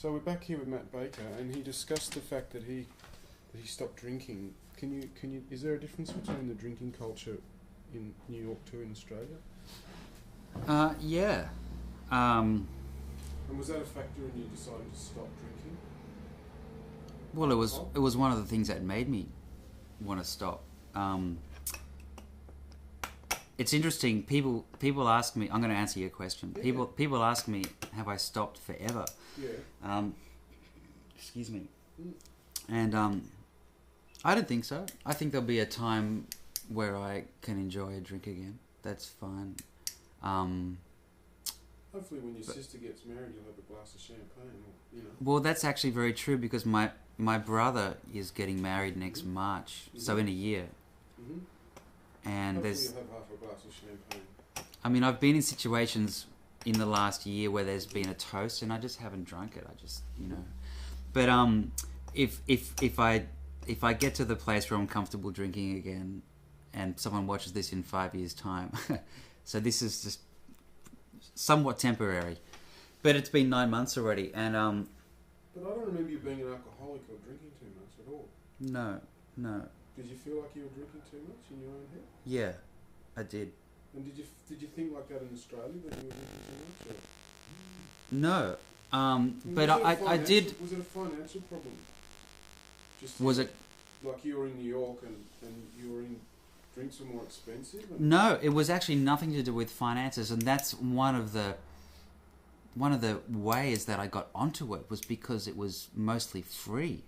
So we're back here with Matt Baker, and he discussed the fact that he stopped drinking. Can you? Is there a difference between the drinking culture in New York to in Australia? Yeah. And was that a factor in you deciding to stop drinking? Well, it was one of the things that made me want to stop. It's interesting. People ask me. I'm going to answer your question. Yeah. People ask me, have I stopped forever? Yeah. Excuse me. And I don't think so. I think there'll be a time where I can enjoy a drink again. That's fine. Hopefully, when your sister gets married, you'll have a glass of champagne. Or, you know. Well, that's actually very true because my brother is getting married next March, so in a year. Mm-hmm. And hopefully there's. You'll have half a glass of champagne. I mean, I've been in situations in the last year where there's been a toast and I just haven't drunk it. I just, you know. But if I get to the place where I'm comfortable drinking again, and someone watches this in 5 years' time, so this is just somewhat temporary. But it's been 9 months already, and But I don't remember you being an alcoholic or drinking too much at all. No. Did you feel like you were drinking too much in your own head? Yeah, I did. And did you think like that in Australia, that you were drinking too much? Or? No, but I did. Was it a financial problem? Just Was it? Like you were in New York and you were in, drinks were more expensive? No, it was actually nothing to do with finances, and that's one of the ways that I got onto it was because it was mostly free.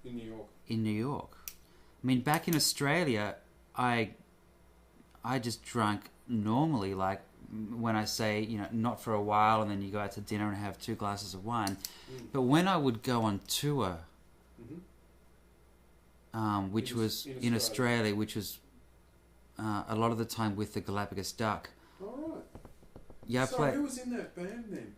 In New York? In New York. I mean, back in Australia, I just drank normally, like when I say, you know, not for a while, and then you go out to dinner and have 2 glasses of wine. But when I would go on tour, which was in Australia, which was a lot of the time with the Galapagos Duck. All right. Yeah, So who was in that band then?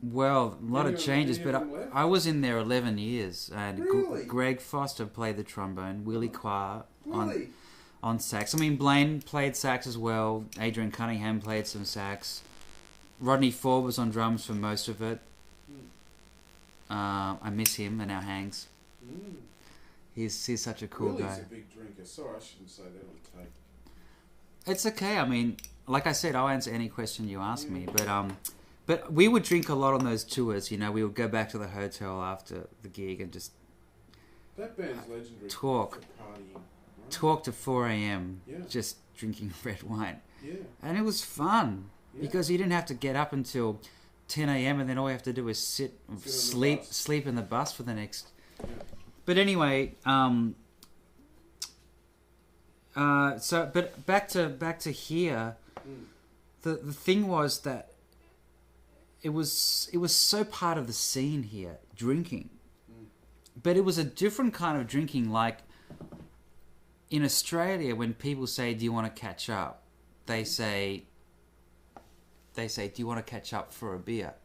Well, a lot of changes, but I was in there 11 years. And Really? Greg Foster played the trombone, Willie Qua Really? on sax. I mean, Blaine played sax as well. Adrian Cunningham played some sax. Rodney Ford was on drums for most of it. I miss him and our hangs. He's such a cool guy. Willie's a big drinker. Sorry, I shouldn't say that on tape. It's okay. I mean, like I said, I'll answer any question you ask me. But we would drink a lot on those tours. You know, we would go back to the hotel after the gig and just That band's legendary. talk For partying, right? talk to 4 a.m. Yeah. just drinking red wine. Yeah. And it was fun because you didn't have to get up until 10 a.m. and then all you have to do is sleep in the bus for the next. Yeah. But anyway, but back to here, the thing was that it was so part of the scene here, drinking. But it was a different kind of drinking. Like in Australia, when people say, "Do you want to catch up?" They say, "Do you want to catch up for a beer?"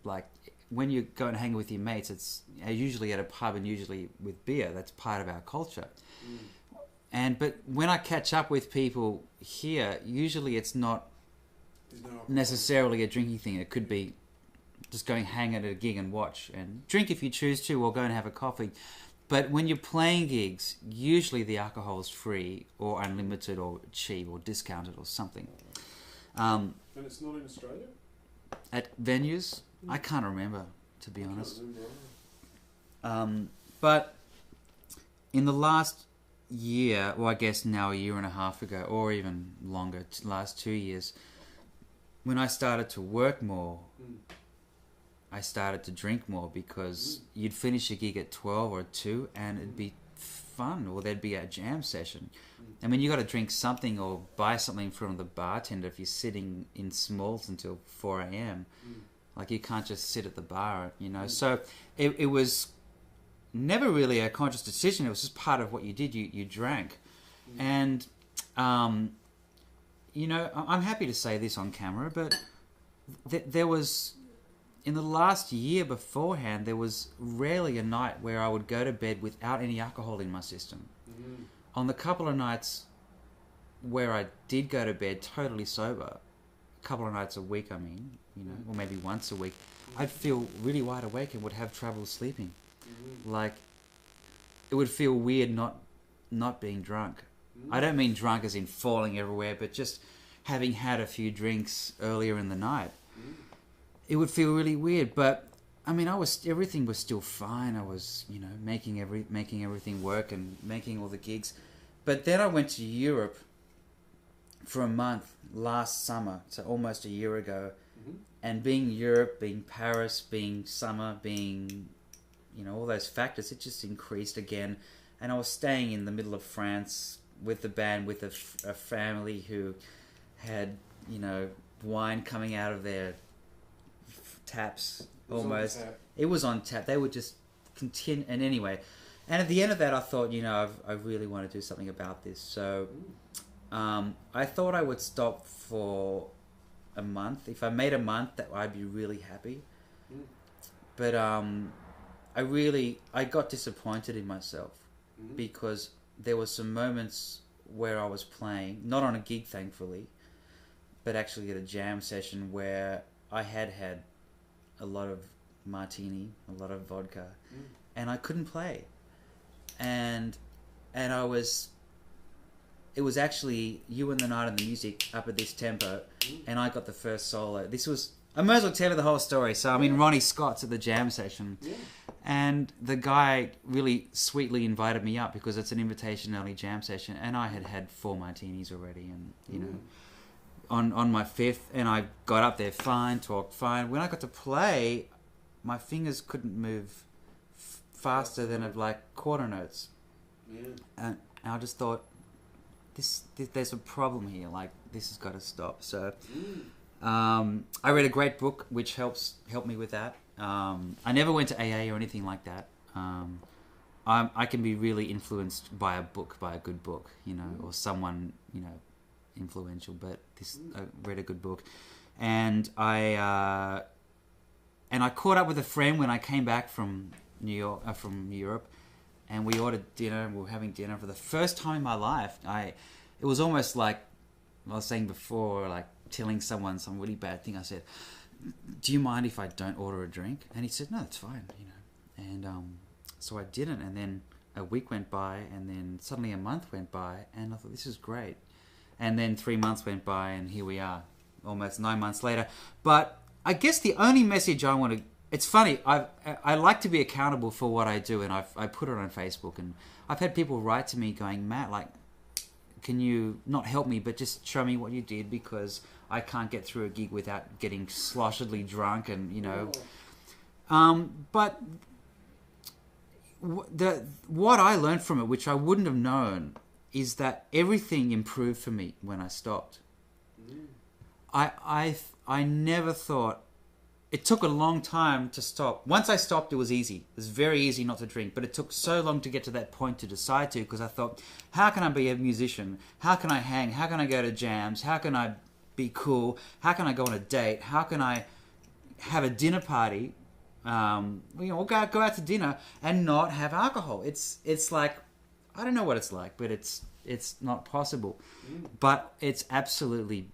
Like when you go and hang with your mates, it's usually at a pub and usually with beer. That's part of our culture. But when I catch up with people here, usually it's not necessarily a drinking thing. It could be just going hang at a gig and watch and drink if you choose to, or go and have a coffee. But when you're playing gigs, usually the alcohol is free or unlimited or cheap or discounted or something. And it's not in Australia? At venues, I can't remember, to be honest. But in the last year, well, I guess now a year and a half ago, or even longer, last 2 years, when I started to work more, I started to drink more because you'd finish a gig at 12 or 2 and it'd be fun, or there'd be a jam session. I mean, you got to drink something or buy something from the bartender if you're sitting in Smalls until 4 a.m. Like, you can't just sit at the bar, you know. So it was never really a conscious decision. It was just part of what you did. You drank. And, you know, I'm happy to say this on camera, but there was, in the last year beforehand, there was rarely a night where I would go to bed without any alcohol in my system. On the couple of nights where I did go to bed totally sober, couple of nights a week, I mean, or maybe once a week, I'd feel really wide awake and would have trouble sleeping. Like, it would feel weird not being drunk. I don't mean drunk as in falling everywhere, but just having had a few drinks earlier in the night. It would feel really weird, but I mean, everything was still fine. I was, making everything work and making all the gigs. But then I went to Europe for a month last summer, so almost a year ago. And being Europe, being Paris, being summer, being, all those factors, it just increased again. And I was staying in the middle of France with the band, with a family who had, wine coming out of their taps almost. It was on tap. They would just continue. And anyway, and at the end of that, I thought, I really want to do something about this. So I thought I would stop for a month. If I made a month, that I'd be really happy. But I got disappointed in myself because there were some moments where I was playing, not on a gig, thankfully, but actually at a jam session where I had a lot of martini, a lot of vodka, and I couldn't play. And it was actually You and the Night and the Music up at this tempo, and I got the first solo. I might as well tell you the whole story. So I'm in Ronnie Scott's at the jam session, and the guy really sweetly invited me up because it's an invitation-only jam session, and I had 4 martinis already, and on my 5th, and I got up there fine, talked fine. When I got to play, my fingers couldn't move faster than quarter notes, and I just thought, there's a problem here. Like, this has got to stop. So I read a great book which helped me with that. I never went to AA or anything like that. I can be really influenced by a good book, or someone influential. But I read a good book, and I caught up with a friend when I came back from from Europe. And we ordered dinner, and we were having dinner for the first time in my life. It was almost like I was saying before, like telling someone some really bad thing. I said, "Do you mind if I don't order a drink?" And he said, "No, it's fine," And so I didn't. And then a week went by, and then suddenly a month went by, and I thought, this is great. And then 3 months went by, and here we are, almost 9 months later. But I guess the only message I want to... It's funny, I like to be accountable for what I do, and I put it on Facebook, and I've had people write to me going, "Matt, can you not help me, but just show me what you did, because I can't get through a gig without getting sloshily drunk," and but what I learned from it, which I wouldn't have known, is that everything improved for me when I stopped. I never thought... It took a long time to stop. Once I stopped, it was easy. It was very easy not to drink, but it took so long to get to that point to decide to, because I thought, how can I be a musician? How can I hang? How can I go to jams? How can I be cool? How can I go on a date? How can I have a dinner party? Or go out to dinner and not have alcohol. It's like, I don't know what it's like, but it's not possible. But it's absolutely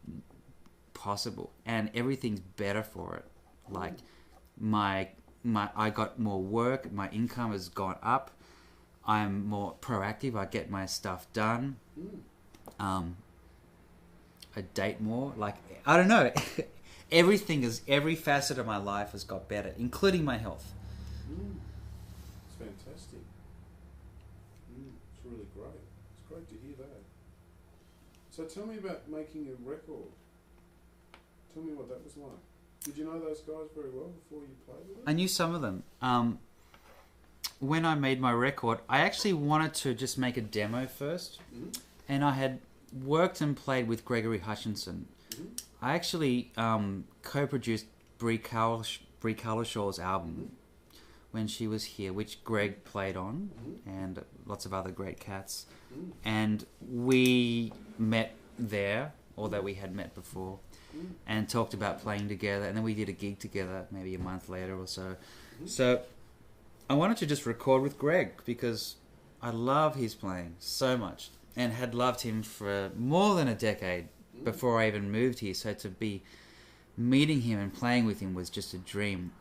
possible, and everything's better for it. Like I got more work, my income has gone up, I'm more proactive, I get my stuff done, I date more, I don't know. Every facet of my life has got better, including my health. It's fantastic. It's really great. It's great to hear that. So tell me about making a record. Tell me what that was like. Did you know those guys very well before you played with them? I knew some of them. When I made my record, I actually wanted to just make a demo first. And I had worked and played with Gregory Hutchinson. I actually co-produced Brie Carlshaw's album when she was here, which Greg played on, and lots of other great cats. And we met there, although we had met before, and talked about playing together, and then we did a gig together maybe a month later or so. So I wanted to just record with Greg because I love his playing so much, and had loved him for more than a decade before I even moved here. So to be meeting him and playing with him was just a dream.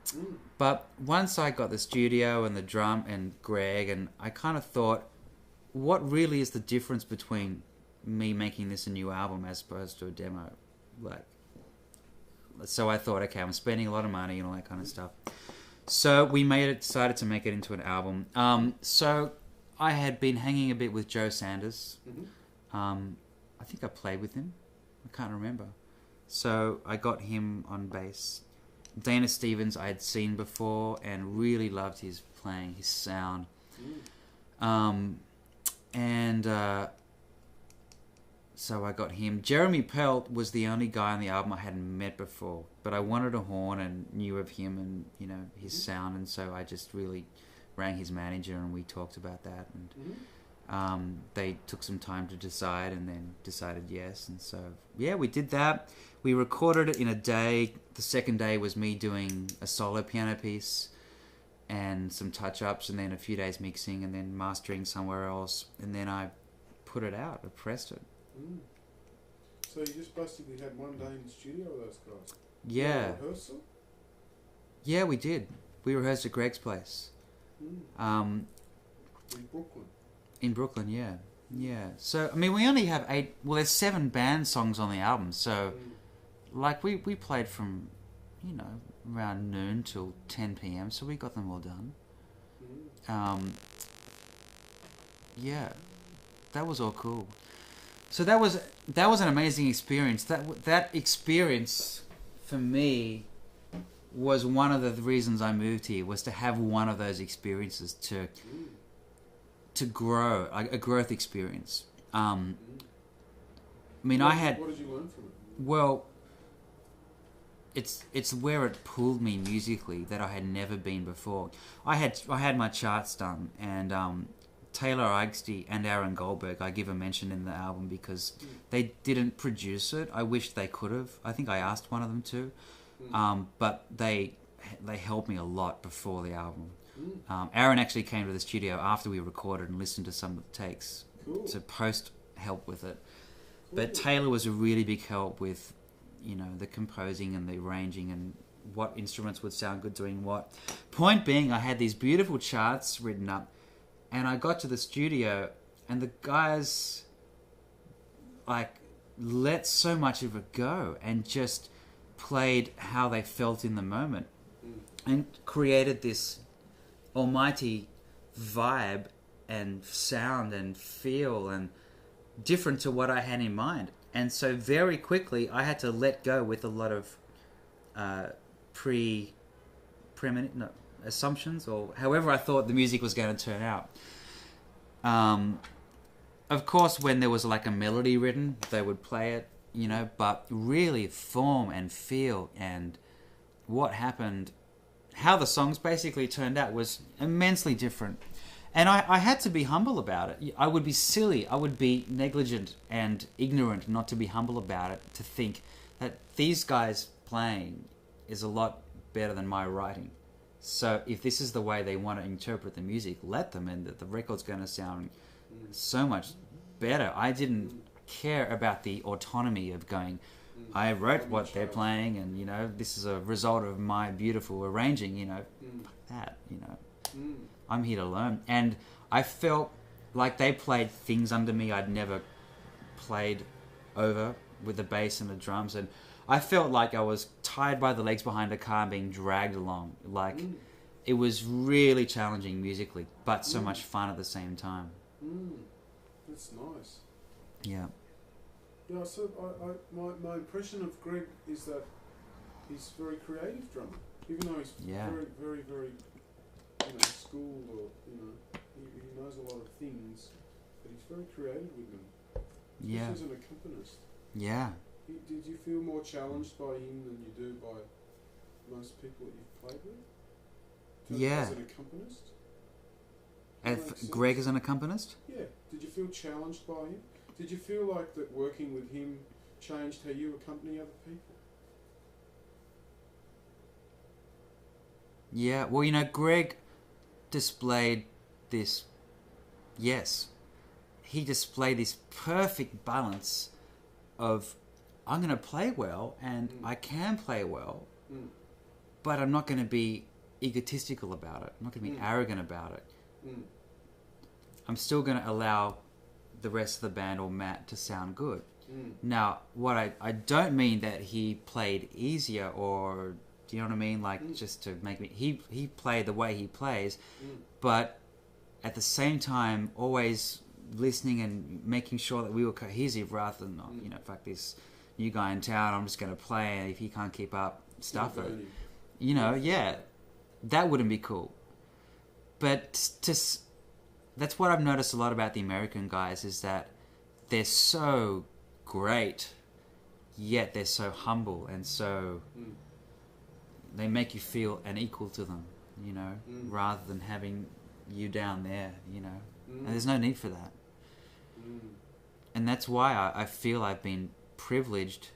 But once I got the studio and the drum and Greg, and I kind of thought, what really is the difference between me making this a new album as opposed to a demo? Like, so I thought, okay, I'm spending a lot of money and all that kind of stuff. So we decided to make it into an album. So I had been hanging a bit with Joe Sanders. I think I played with him. I can't remember. So I got him on bass. Dana Stevens I had seen before and really loved his playing, his sound. So I got him. Jeremy Pelt was the only guy on the album I hadn't met before, but I wanted a horn and knew of him and, you know, his sound, and so I just really rang his manager and we talked about that, and they took some time to decide and then decided yes, and so yeah, we did that. We recorded it in a day. The second day was me doing a solo piano piece and some touch-ups, and then a few days mixing and then mastering somewhere else, and then I put it out, I pressed it. So you just basically had one day in the studio with those guys? Yeah. Rehearsal? Yeah, we did. We rehearsed at Greg's place. In Brooklyn? In Brooklyn, yeah. Yeah. So, I mean, we only have there's 7 band songs on the album, so, like, we played from, you know, around noon till 10 p.m, so we got them all done. Yeah. That was all cool. So that was an amazing experience. That experience for me was one of the reasons I moved here, was to have one of those experiences to grow, a growth experience. I mean, I had. What did you learn from it? Well, it's where it pulled me musically that I had never been before. I had my charts done, and Taylor Eigsty and Aaron Goldberg, I give a mention in the album because they didn't produce it. I wish they could have. I think I asked one of them to, but they helped me a lot before the album. Aaron actually came to the studio after we recorded and listened to some of the takes to post help with it. But Taylor was a really big help with, you know, the composing and the arranging and what instruments would sound good doing what. Point being, I had these beautiful charts written up, and I got to the studio, and the guys, like, let so much of it go and just played how they felt in the moment and created this almighty vibe and sound and feel and different to what I had in mind. And so very quickly I had to let go with a lot of assumptions, or however I thought the music was going to turn out. Of course, when there was like a melody written, they would play it, you know, but really form and feel and what happened, how the songs basically turned out was immensely different. And I had to be humble about it. I would be silly, I would be negligent and ignorant not to be humble about it, to think that these guys playing is a lot better than my writing. So if this is the way they want to interpret the music, let them, and the record's going to sound so much better. I didn't care about the autonomy of going, I wrote what they're playing, and, you know, this is a result of my beautiful arranging, you know, fuck that, you know. I'm here to learn. And I felt like they played things under me I'd never played over with the bass and the drums, and I felt like I was tied by the legs behind a car and being dragged along. Like, it was really challenging musically, but so much fun at the same time. That's nice. Yeah. Yeah, so my impression of Greg is that he's a very creative drummer, even though he's very, very, very, you know, schooled, or, you know, he knows a lot of things, but he's very creative with them. Especially as an accompanist. Yeah. Did you feel more challenged by him than you do by most people that you've played with? As an accompanist? Greg as an accompanist? Yeah. Did you feel challenged by him? Did you feel like that working with him changed how you accompany other people? Yeah. Well, you know, Greg displayed this... Yes. He displayed this perfect balance of I'm going to play well, and I can play well, Mm. but I'm not going to be egotistical about it. I'm not going to be arrogant about it. Mm. I'm still going to allow the rest of the band or Matt to sound good. Mm. Now, what I don't mean that he played easier, or do you know what I mean? Like just to make me, he played the way he plays, but at the same time, always listening and making sure that we were cohesive rather than, you know, fuck this new guy in town, I'm just going to play, and if he can't keep up, stuff it. You know, yeah, that wouldn't be cool. But that's what I've noticed a lot about the American guys, is that they're so great, yet they're so humble, and so they make you feel an equal to them, you know, rather than having you down there, you know. And there's no need for that. And that's why I feel I've been privileged,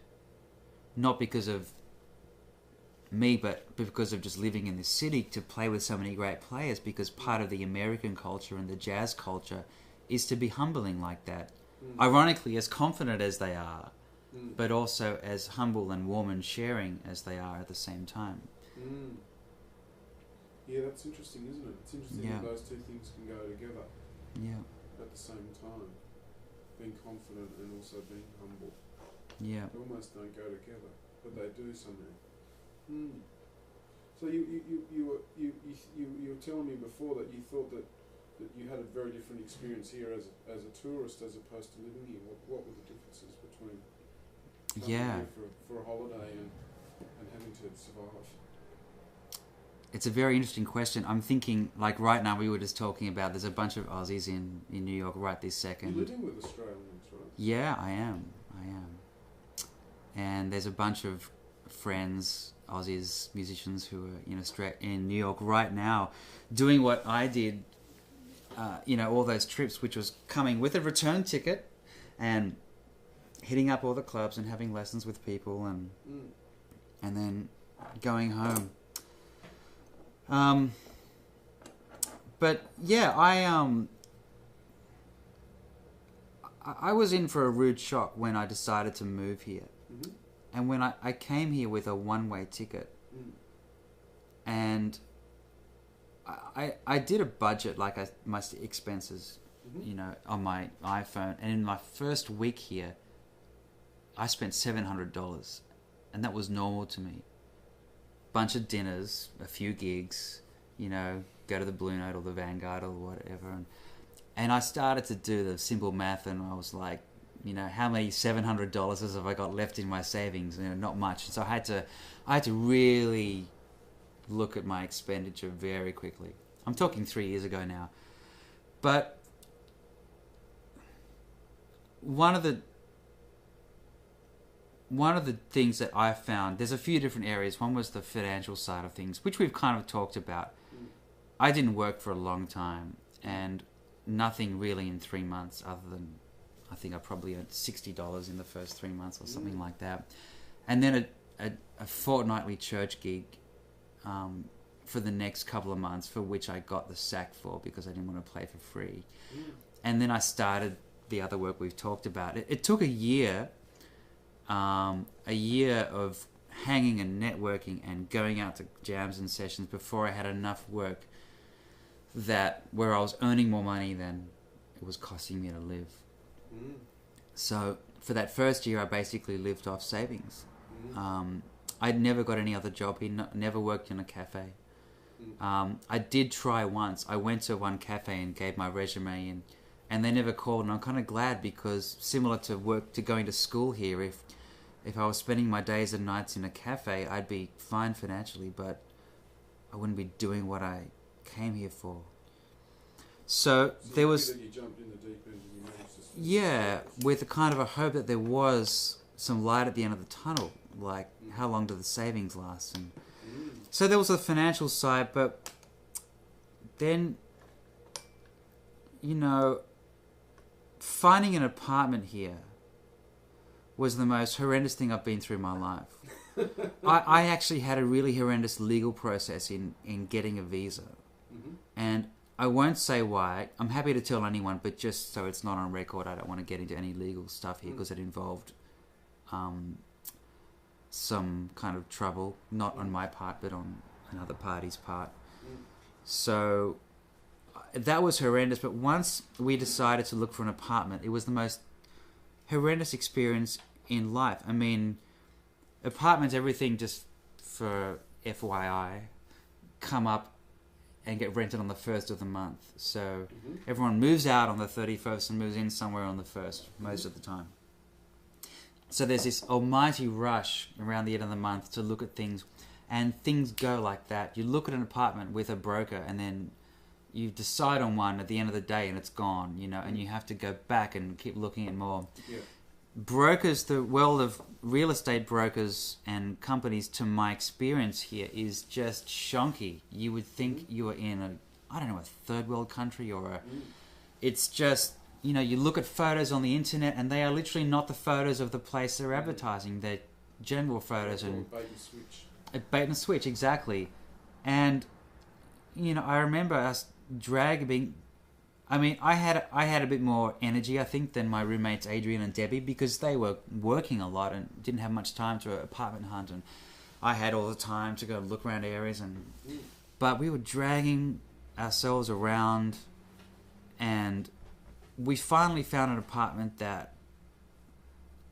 not because of me, but because of just living in this city, to play with so many great players, because part of the American culture and the jazz culture is to be humbling like that. Ironically, as confident as they are, but also as humble and warm and sharing as they are at the same time. Yeah, that's interesting, isn't it? It's interesting that those two things can go together at the same time. Being confident and also being humble. Yeah. They almost don't go together, but they do somehow. So you were telling me before that you thought that you had a very different experience here as a tourist as opposed to living here. What were the differences between coming here for a holiday and having to survive? It's a very interesting question. I'm thinking, like right now we were just talking about, there's a bunch of Aussies in New York right this second. You're living with Australians, right? Yeah, I am. And there's a bunch of friends, Aussies, musicians who are in New York right now doing what I did, all those trips, which was coming with a return ticket and hitting up all the clubs and having lessons with people and then going home. But yeah, I was in for a rude shock when I decided to move here. And when I came here with a one-way ticket, and I did a budget, like my expenses, on my iPhone, and in my first week here, I spent $700, and that was normal to me. Bunch of dinners, a few gigs, go to the Blue Note or the Vanguard or whatever, and I started to do the simple math, and I was like, how many $700 have I got left in my savings? Not much. So I had to really look at my expenditure very quickly. I'm talking 3 years ago now, but one of the things that I found, there's a few different areas. One was the financial side of things, which we've kind of talked about. I didn't work for a long time, and nothing really in 3 months other than, I think I probably earned $60 in the first 3 months or something like that. And then a fortnightly church gig for the next couple of months, for which I got the sack for because I didn't want to play for free. And then I started the other work we've talked about. It took a year of hanging and networking and going out to jams and sessions before I had enough work where I was earning more money than it was costing me to live. So for that first year, I basically lived off savings. I'd never got any other job. He never worked in a cafe. I did try once. I went to one cafe and gave my resume in, and they never called. And I'm kind of glad, because similar to going to school here, if I was spending my days and nights in a cafe, I'd be fine financially, but I wouldn't be doing what I came here for. So there was, that you jumped in the deep end and you managed to with a kind of a hope that there was some light at the end of the tunnel, like how long do the savings last? And so there was the financial side, but then, finding an apartment here was the most horrendous thing I've been through in my life. I actually had a really horrendous legal process in getting a visa. And I won't say why. I'm happy to tell anyone, but just so it's not on record, I don't want to get into any legal stuff here because it involved some kind of trouble, not on my part, but on another party's part. So that was horrendous. But once we decided to look for an apartment, it was the most horrendous experience in life. I mean, apartments, everything, just for FYI, come up and get rented on the 1st of the month. So everyone moves out on the 31st and moves in somewhere on the 1st, most of the time. So there's this almighty rush around the end of the month to look at things, and things go like that. You look at an apartment with a broker, and then you decide on one at the end of the day, and it's gone, you know, and you have to go back and keep looking at more. Yeah. Brokers, the world of real estate brokers and companies, to my experience here, is just shonky. You would think you were in a third world country, or it's just, you know, you look at photos on the internet and they are literally not the photos of the place they're advertising. They're general photos and bait and switch. A bait and switch, exactly. And, you know, I remember us being. I mean, I had a bit more energy, I think, than my roommates Adrian and Debbie, because they were working a lot and didn't have much time to apartment hunt, and I had all the time to go look around areas. But we were dragging ourselves around, and we finally found an apartment that,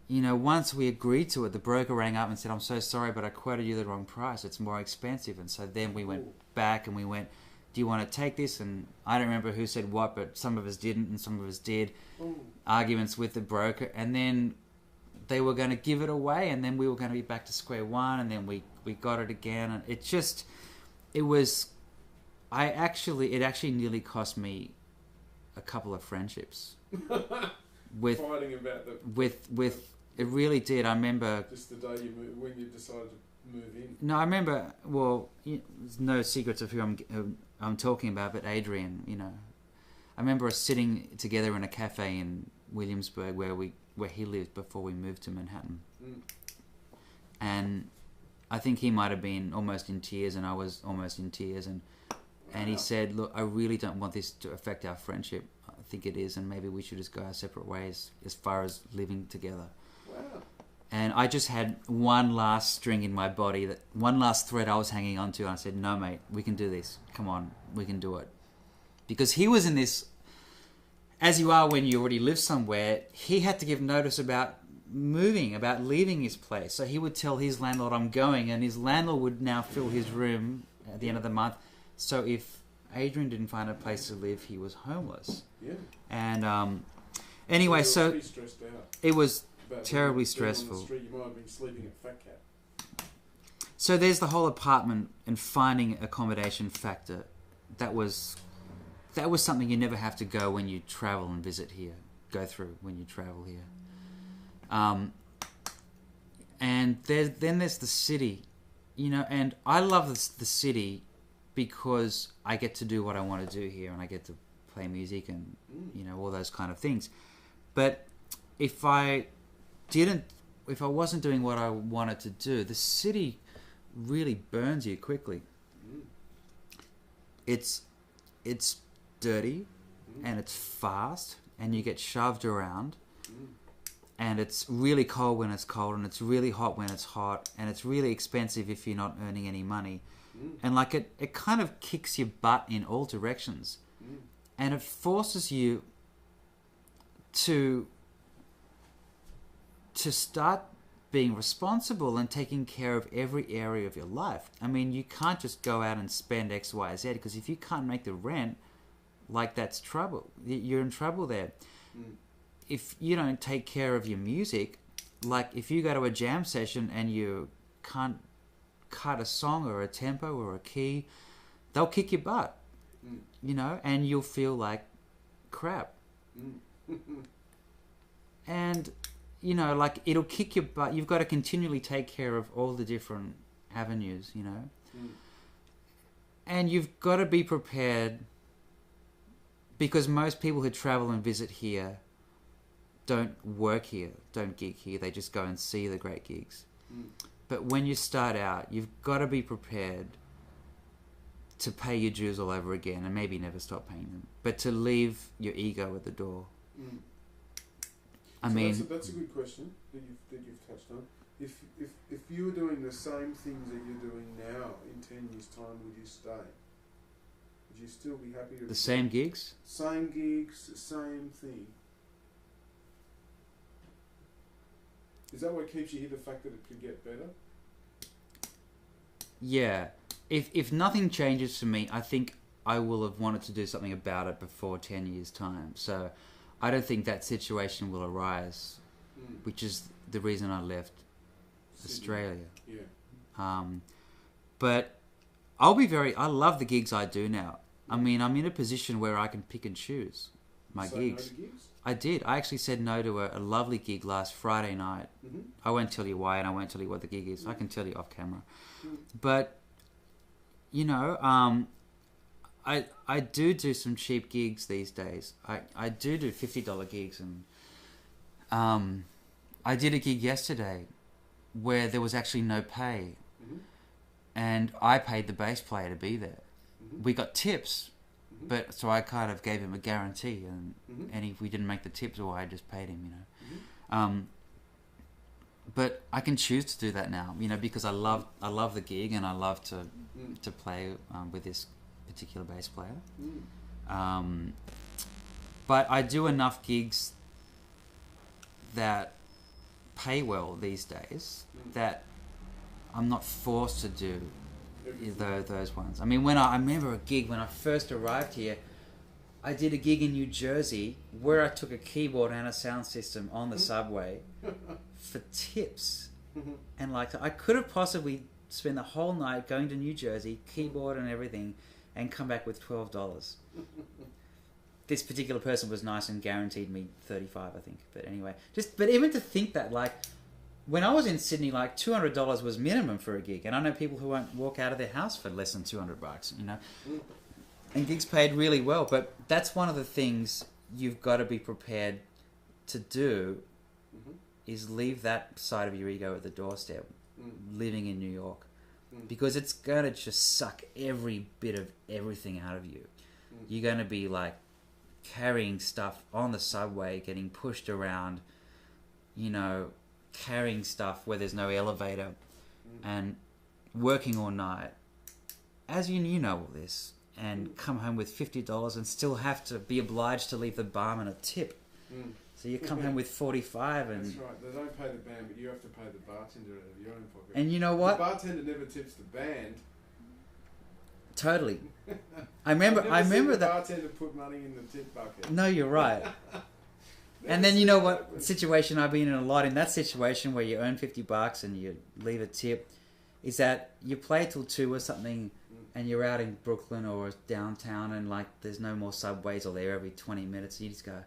you know, once we agreed to it, the broker rang up and said, "I'm so sorry, but I quoted you the wrong price. It's more expensive." And so then we went back and we went, "Do you want to take this?" And I don't remember who said what, but some of us didn't and some of us did. Arguments with the broker, and then they were going to give it away, and then we were going to be back to square one, and then we got it again, and it actually nearly cost me a couple of friendships. Fighting about it really did. I remember just the day when you decided to move in. No, I remember. Well, there's no secrets of who I'm talking about, but Adrian, you know, I remember us sitting together in a cafe in Williamsburg where he lived before we moved to Manhattan, and I think he might have been almost in tears, and I was almost in tears, and he said, "Look, I really don't want this to affect our friendship. I think it is, and maybe we should just go our separate ways as far as living together." Wow. And I just had one last string in my body, that one last thread I was hanging on to. And I said, "No, mate, we can do this. Come on, we can do it." Because he was in this, as you are when you already live somewhere, he had to give notice about moving, about leaving his place. So he would tell his landlord, "I'm going," and his landlord would now fill his room at the end of the month. So if Adrian didn't find a place to live, he was homeless. Yeah. And anyway, so pretty stressed out. It was terribly being stressful. On the street, you might have been sleeping at Fat Cat. So there's the whole apartment and finding accommodation factor. That was something you never have to go when you travel and visit here. Go through when you travel here. And then there's the city, you know. And I love the city because I get to do what I want to do here, and I get to play music and you know, all those kind of things. But if I wasn't doing what I wanted to do, the city really burns you quickly. It's dirty and it's fast, and you get shoved around, and it's really cold when it's cold, and it's really hot when it's hot, and it's really expensive if you're not earning any money. And like it kind of kicks your butt in all directions, and it forces you to start being responsible and taking care of every area of your life. I mean, you can't just go out and spend X, Y, Z, because if you can't make the rent, like, that's trouble. You're in trouble there. If you don't take care of your music, like if you go to a jam session and you can't cut a song or a tempo or a key, they'll kick your butt, you know, and you'll feel like crap. And you know, like, it'll kick your butt. You've got to continually take care of all the different avenues, you know. And you've got to be prepared, because most people who travel and visit here don't work here, don't gig here. They just go and see the great gigs. But when you start out, you've got to be prepared to pay your dues all over again, and maybe never stop paying them, but to leave your ego at the door. I So mean, that's a good question that you've touched on. If you were doing the same things that you're doing now in 10 years' time, would you stay? Would you still be happy to the same gigs? Same gigs, same thing. Is that what keeps you here? The fact that it could get better? Yeah. If nothing changes for me, I think I will have wanted to do something about it before 10 years' time. So I don't think that situation will arise, which is the reason I left Sydney. Australia. Yeah. But I love the gigs I do now. I mean, I'm in a position where I can pick and choose my gigs. No to gigs? I did. I actually said no to a lovely gig last Friday night. Mm-hmm. I won't tell you why, and I won't tell you what the gig is. I can tell you off camera. Mm. But, you know, I do some cheap gigs these days. I do $50 gigs, and I did a gig yesterday where there was actually no pay, and I paid the bass player to be there. We got tips, but so I kind of gave him a guarantee, and if we didn't make the tips, or I just paid him, you know. But I can choose to do that now, you know, because I love the gig, and I love to play with this particular bass player. But I do enough gigs that pay well these days that I'm not forced to do those ones. I mean, I remember a gig when I first arrived here. I did a gig in New Jersey where I took a keyboard and a sound system on the subway for tips. And like, I could have possibly spent the whole night going to New Jersey, keyboard and everything, and come back with $12. This particular person was nice and guaranteed me $35, I think. But anyway, but even to think that, like, when I was in Sydney, like $200 was minimum for a gig, and I know people who won't walk out of their house for less than $200, you know. And gigs paid really well, but that's one of the things you've got to be prepared to do, is leave that side of your ego at the doorstep, living in New York, because it's going to just suck every bit of everything out of you. You're going to be like carrying stuff on the subway, getting pushed around, you know, carrying stuff where there's no elevator, and working all night, as you know all this, and come home with $50 and still have to be obliged to leave the barman a tip. So you come home with 45, and that's right. They don't pay the band, but you have to pay the bartender out of your own pocket. And you know what? The bartender never tips the band. Totally. I remember the that bartender put money in the tip bucket. No, you're right. And then you know what situation I've been in a lot, in that situation where you earn $50 and you leave a tip, is that you play till 2 or something, and you're out in Brooklyn or downtown, and like there's no more subways, or they're every 20 minutes. You just go,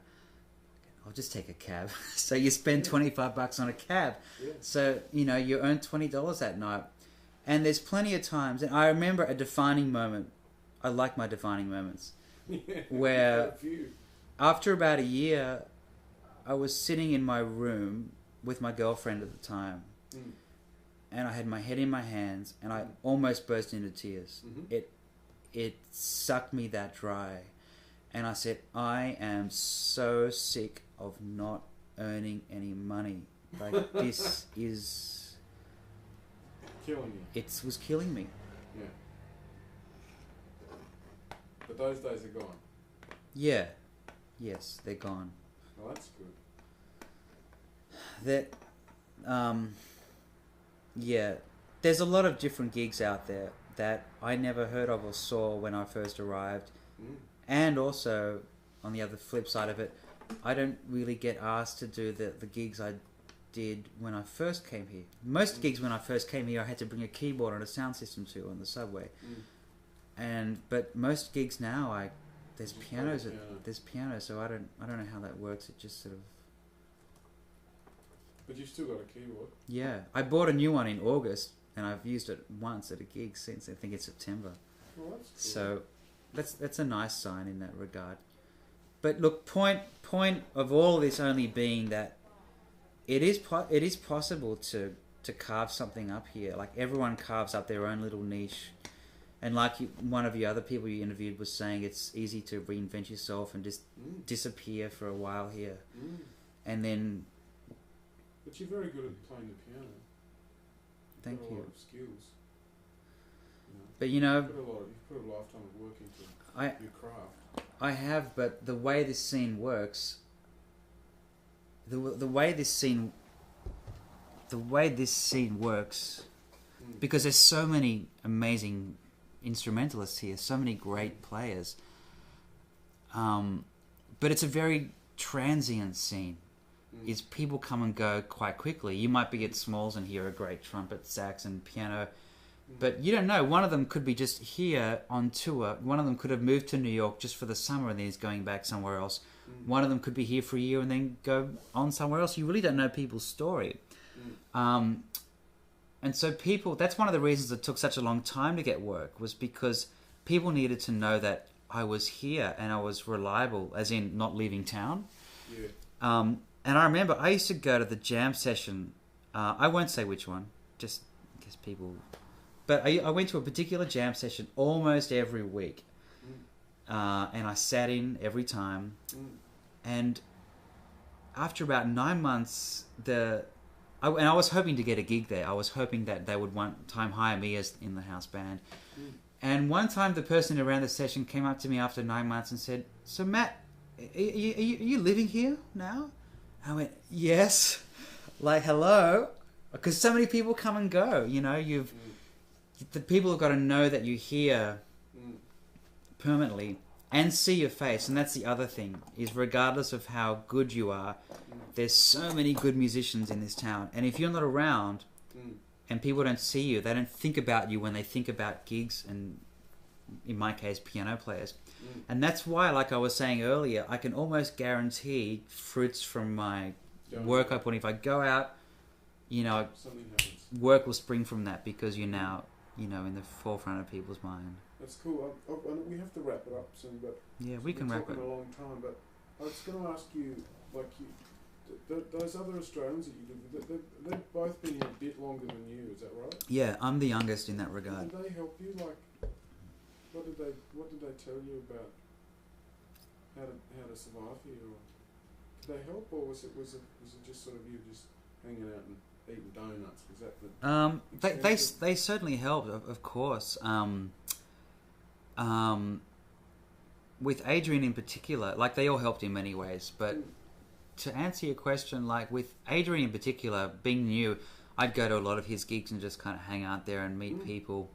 I'll just take a cab. So you spend $25 on a cab. Yeah. So, you know, you earn $20 that night. And there's plenty of times, and I remember a defining moment. I like my defining moments. Where after about a year, I was sitting in my room with my girlfriend at the time, and I had my head in my hands, and I almost burst into tears. It sucked me that dry, and I said, I am so sick of not earning any money. Like, this is killing you. It was killing me. Yeah. But those days are gone. Yeah. Yes, they're gone. Well, that's good. Yeah, there's a lot of different gigs out there that I never heard of or saw when I first arrived. And also, on the other flip side of it, I don't really get asked to do the gigs I did when I first came here. Most gigs when I first came here, I had to bring a keyboard and a sound system to on the subway. But most gigs now, there's pianos. There's pianos, so I don't know how that works. It just sort of. But you've still got a keyboard. Yeah, I bought a new one in August, and I've used it once at a gig since. I think it's September. Well, that's cool. So that's a nice sign in that regard. But look, point of all of this only being that it is possible to carve something up here. Like, everyone carves up their own little niche, and like one of the other people you interviewed was saying, it's easy to reinvent yourself and just disappear for a while here. and then. But you're very good at playing the piano. Thank got a you. lot of skills. But you've put a lifetime of work into your craft. I have, but the way this scene works, the way this scene works, because there's so many amazing instrumentalists here, so many great players. But it's a very transient scene. Is people come and go quite quickly. You might be at Smalls and hear a great trumpet, sax, and piano, but you don't know. One of them could be just here on tour. One of them could have moved to New York just for the summer and then he's going back somewhere else. One of them could be here for a year and then go on somewhere else. You really don't know people's story. And so people, that's one of the reasons it took such a long time to get work, was because people needed to know that I was here and I was reliable, as in not leaving town. Yeah. And I remember I used to go to the jam session. I won't say which one, just in case people... But I went to a particular jam session almost every week. And I sat in every time. And after about 9 months, I was hoping to get a gig there. I was hoping that they would one time hire me as in the house band. And one time the person around the session came up to me after 9 months and said, "So Matt, are you living here now?" I went, "Yes." Like, hello? Because so many people come and go, the people have got to know that you're here permanently and see your face. And that's the other thing, is regardless of how good you are, there's so many good musicians in this town. And if you're not around and people don't see you, they don't think about you when they think about gigs and, in my case, piano players. And that's why, like I was saying earlier, I can almost guarantee fruits from my work I put in. If I go out, work will spring from that, because you're now, in the forefront of people's mind. That's cool. We have to wrap it up soon, but yeah, we can wrap it. We've been talking a long time, but I was going to ask you, those other Australians that you live with, they've both been here a bit longer than you. Is that right? Yeah, I'm the youngest in that regard. Did they help you? What did they tell you about how to survive here? Or did they help, or was it just sort of you just hanging out and eating donuts? Was that the they certainly helped, of course. With Adrian in particular, like, they all helped in many ways. But to answer your question, like with Adrian in particular, being new, I'd go to a lot of his gigs and just kind of hang out there and meet people.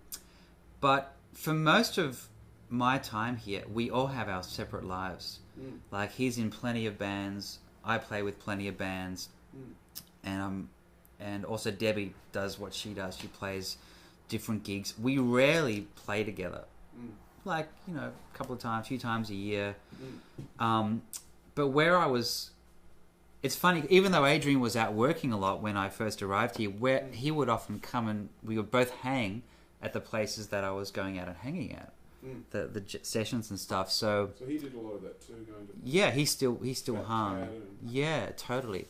But for most of my time here, we all have our separate lives. Like, he's in plenty of bands, I play with plenty of bands, and also Debbie does what she does. She plays different gigs. We rarely play together, like, a few times a year. But where I was, it's funny, even though Adrian was out working a lot when I first arrived here, where he would often come and we would both hang at the places that I was going out and hanging at, the sessions and stuff. So he did a lot of that too, going to... Yeah, he still hung. Yeah, totally.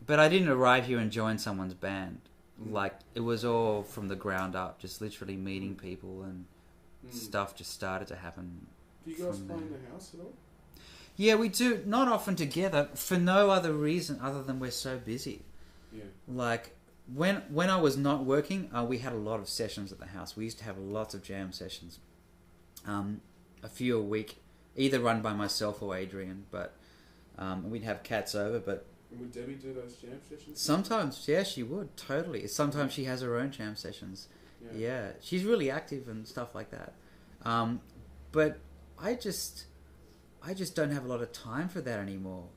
But I didn't arrive here and join someone's band. Like, it was all from the ground up, just literally meeting people, and stuff just started to happen. Do you guys play in the house at all? Yeah, we do. Not often together, for no other reason other than we're so busy. Yeah. Like, when I was not working, we had a lot of sessions at the house. We used to have lots of jam sessions. A few a week, either run by myself or Adrian, but we'd have cats over, but... And would Debbie do those jam sessions? Sometimes, yeah, she would, totally. Sometimes she has her own jam sessions. Yeah. She's really active and stuff like that. But I just don't have a lot of time for that anymore.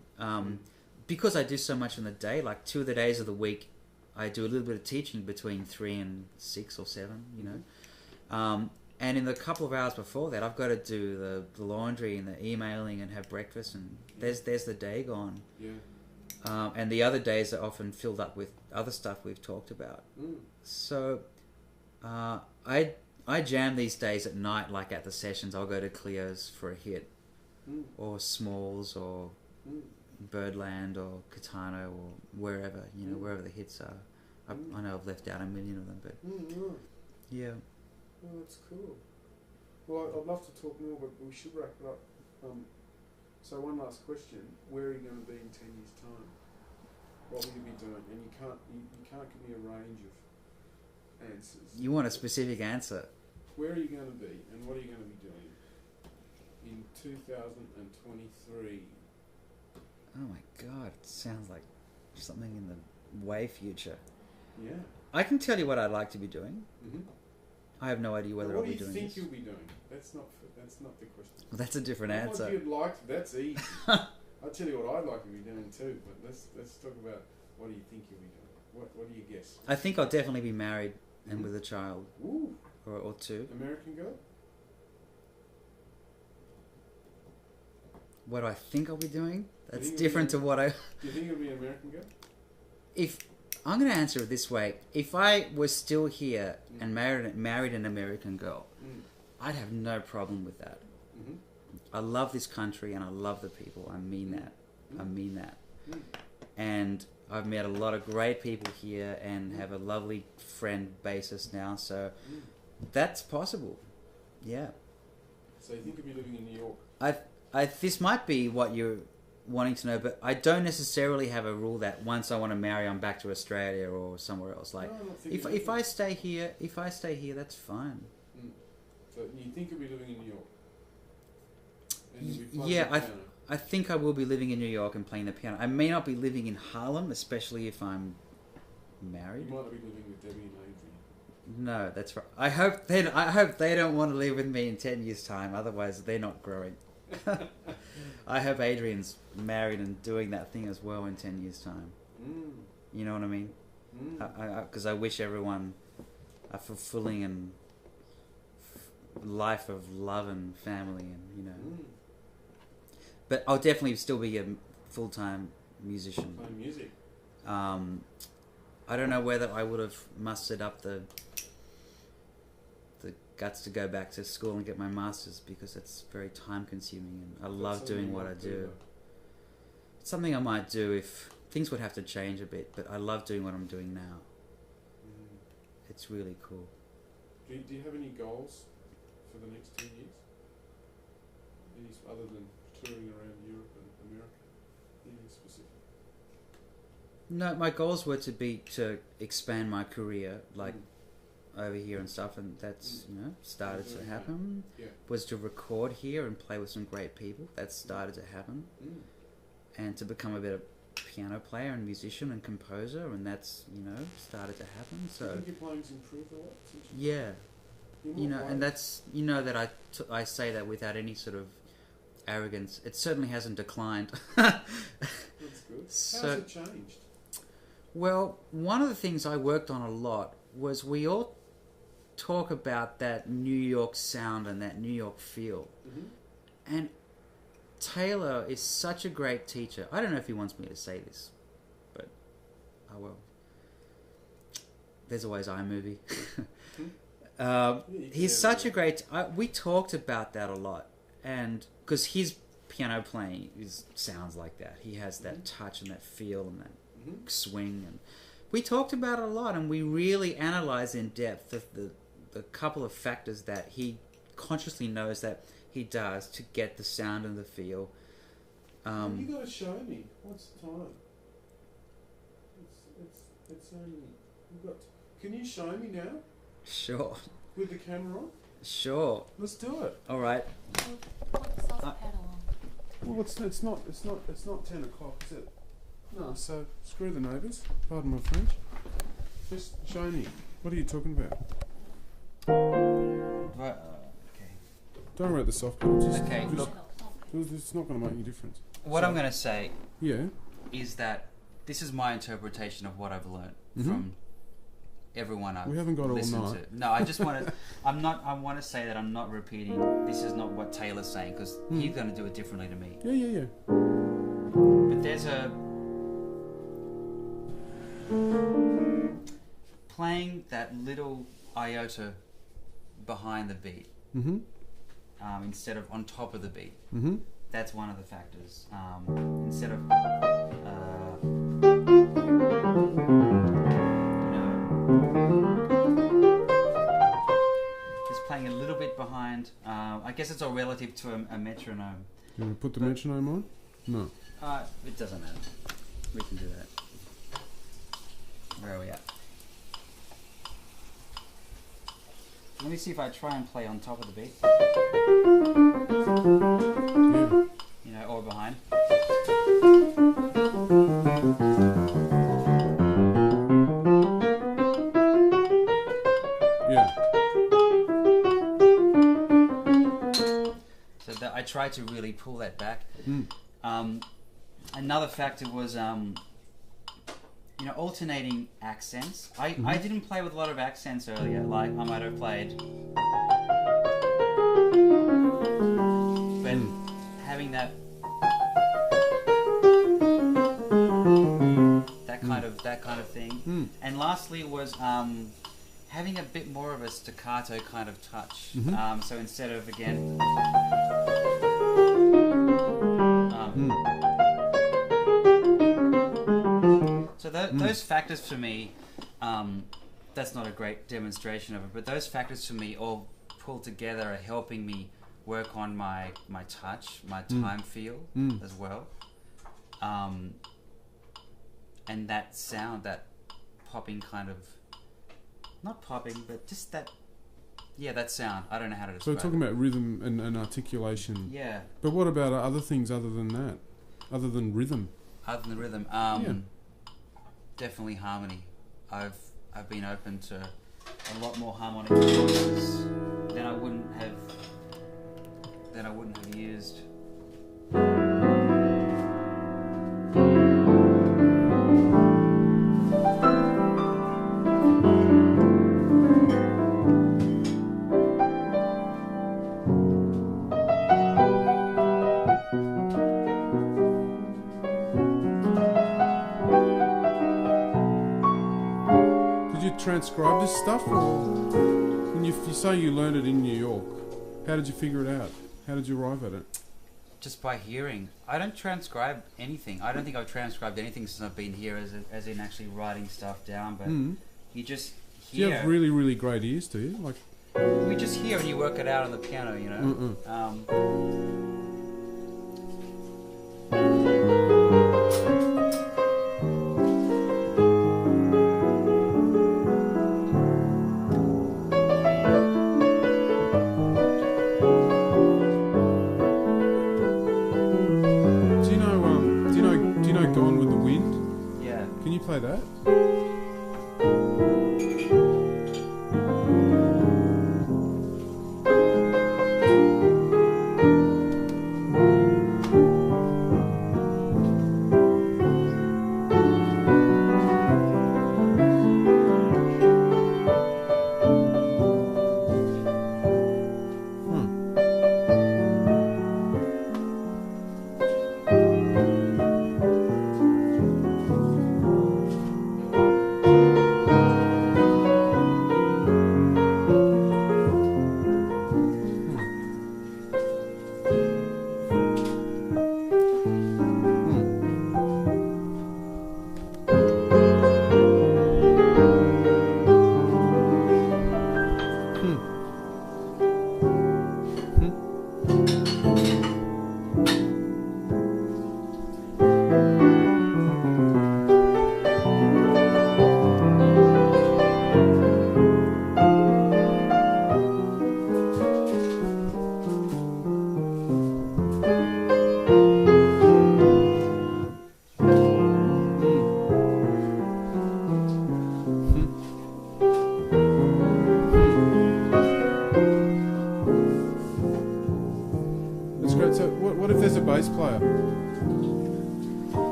Because I do so much in the day, like 2 of the days of the week, I do a little bit of teaching between 3 and 6 or 7, and in the couple of hours before that, I've got to do the laundry and the emailing and have breakfast, and there's the day gone. Yeah. And the other days are often filled up with other stuff we've talked about. So I jam these days at night, like at the sessions. I'll go to Cleo's for a hit, or Smalls, or Birdland, or Katano, or wherever, wherever the hits are. I know I've left out a million of them, but yeah. Oh, that's cool. Well, I'd love to talk more, but we should wrap it up. So one last question: where are you going to be in 10 years' time? What will you be doing? And you can't give me a range of answers. You want a specific answer? Where are you going to be, and what are you going to be doing in 2023? Oh my God! It sounds like something in the way future. Yeah. I can tell you what I'd like to be doing. Mm-hmm. I have no idea whether I'll be doing What do you think this. you'll be doing? That's not the question. Well, that's a different answer. What you'd like to, that's easy. I'll tell you what I'd like to be doing too, but let's talk about what do you think you'll be doing? What do you guess? I think I'll definitely be married and with a child. Ooh. Or two. American girl? What do I think I'll be doing? That's think different to what I... Do you think it'll be an American girl? If I'm going to answer it this way. If I was still here and married an American girl, I'd have no problem with that. Mm-hmm. I love this country and I love the people. I mean that. I mean that. And I've met a lot of great people here and have a lovely friend basis now. So that's possible. Yeah. So you think you'll be living in New York? This might be what you're wanting to know, but I don't necessarily have a rule that once I want to marry, I'm back to Australia or somewhere else. Like, No, if I stay here, that's fine. So you think you'll be living in New York? And you'll be playing Yeah, the piano? I think I will be living in New York and playing the piano. I may not be living in Harlem, especially if I'm married. You might not be living with Debbie and Adrian. No, that's right. I hope they don't want to live with me in 10 years' time. Otherwise, they're not growing. I hope Adrian's married and doing that thing as well in 10 years' time. You know what I mean? Because I wish everyone a fulfilling and life of love and family, and you know. But I'll definitely still be a full-time musician. Playing music. I don't know whether I would have mustered up the guts to go back to school and get my master's, because it's very time consuming and I love doing what I do. It's something I might do if things would have to change a bit, but I love doing what I'm doing now. It's really cool. Do you have any goals for the next 10 years? Any other than touring around Europe and America? Anything specific? No, my goals were to expand my career, like over here and stuff, and that's started to happen. Was to record here and play with some great people. That's started to happen. And to become a better piano player and musician and composer, and that's started to happen. So do you think your playing's improved a lot since and that's that I say that without any sort of arrogance. It certainly hasn't declined. That's good. How's it changed? Well, one of the things I worked on a lot was we all talk about that New York sound and that New York feel. And Taylor is such a great teacher. I don't know if he wants me to say this, but oh well. There's always iMovie. He's such a great... we talked about that a lot, and because his piano playing sounds like that. He has that touch and that feel and that swing, and we talked about it a lot, and we really analysed in depth the couple of factors that he consciously knows that he does to get the sound and the feel. You got to show me. What's the time? It's only... Can you show me now? Sure. With the camera on? Sure. Let's do it. All right. Put the soft pedal on. Well, it's not 10 o'clock, is it? No. So screw the neighbours. Pardon my French. Just show me. What are you talking about? Okay. Don't worry about the soft pedal. Okay. Look, it's not going to make any difference. what I'm going to say Yeah. is that this is my interpretation of what I've learned from everyone I've We haven't got all listened night. to. No, I just want to. I want to say that I'm not repeating. This is not what Taylor's saying, because he's going to do it differently to me. Yeah. But there's a playing that little iota behind the beat instead of on top of the beat. That's one of the factors. Instead of just playing a little bit behind. I guess it's all relative to a metronome. You want to put the metronome on? No. It doesn't matter. We can do that. Where are we at? Let me see if I try and play on top of the beat. Yeah. You know, or behind. Yeah. So that I tried to really pull that back. Mm. Another factor was, you know, alternating accents. I didn't play with a lot of accents earlier. Like I might have played, but having that kind of thing. And lastly was having a bit more of a staccato kind of touch. So instead of again. So those factors for me, that's not a great demonstration of it, but those factors for me all pulled together are helping me work on my touch, my time feel as well. And that sound, that popping kind of, not popping, but just that, that sound. I don't know how to describe it. So talking about rhythm and articulation. Yeah. But what about other things other than that? Other than rhythm? Other than the rhythm, definitely harmony. I've been open to a lot more harmonic choices than I wouldn't have used. Transcribe this stuff, or when you say you learned it in New York, how did you figure it out? How did you arrive at it? Just by hearing. I don't transcribe anything. I don't think I've transcribed anything since I've been here, as in actually writing stuff down. But you just hear. You have really, really great ears, do you? Like we just hear and you work it out on the piano, you know. Play that?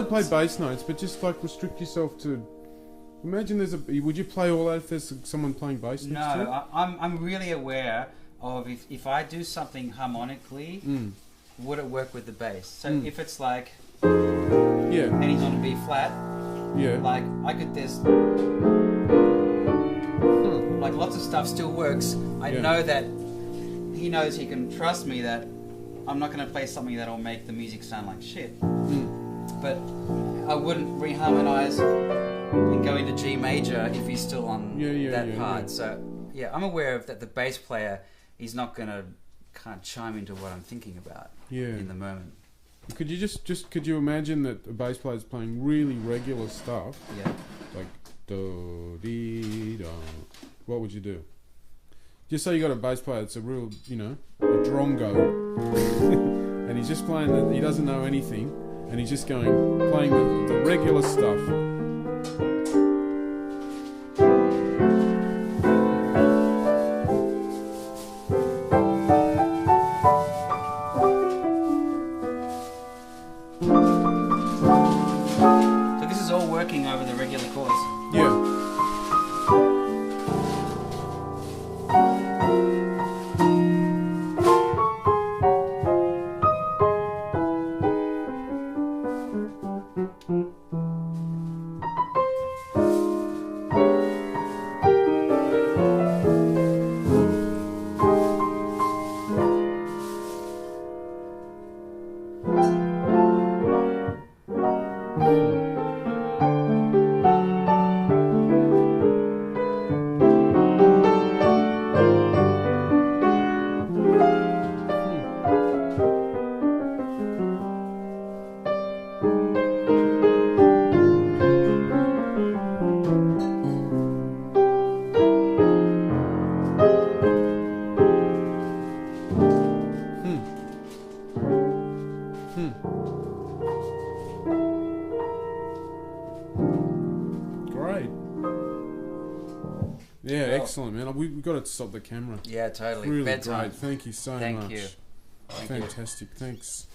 Play bass notes, but just like restrict yourself to. Imagine would you play all that if there's someone playing bass? No, I'm really aware of if I do something harmonically, would it work with the bass? So if it's like, and he's on a B flat, like I could like lots of stuff still works. I know that he knows he can trust me that I'm not going to play something that'll make the music sound like shit. But I wouldn't reharmonize and go into G major if he's still on that part. So Yeah, I'm aware of that. The bass player, he's not can't chime into what I'm thinking about. Yeah. In the moment. Could you could you imagine that a bass player's playing really regular stuff? Yeah. Like do dee da. What would you do? Just say you got a bass player that's a real, a drongo, and he's just playing he doesn't know anything, and he's just playing the regular stuff. So this is all working over the regular chords. Yeah. Great. Yeah, Well, excellent, man. We've got to stop the camera. Yeah, totally. Really Bedtime. great. Thank you so much. Thank you. Thank you. Fantastic. Thanks.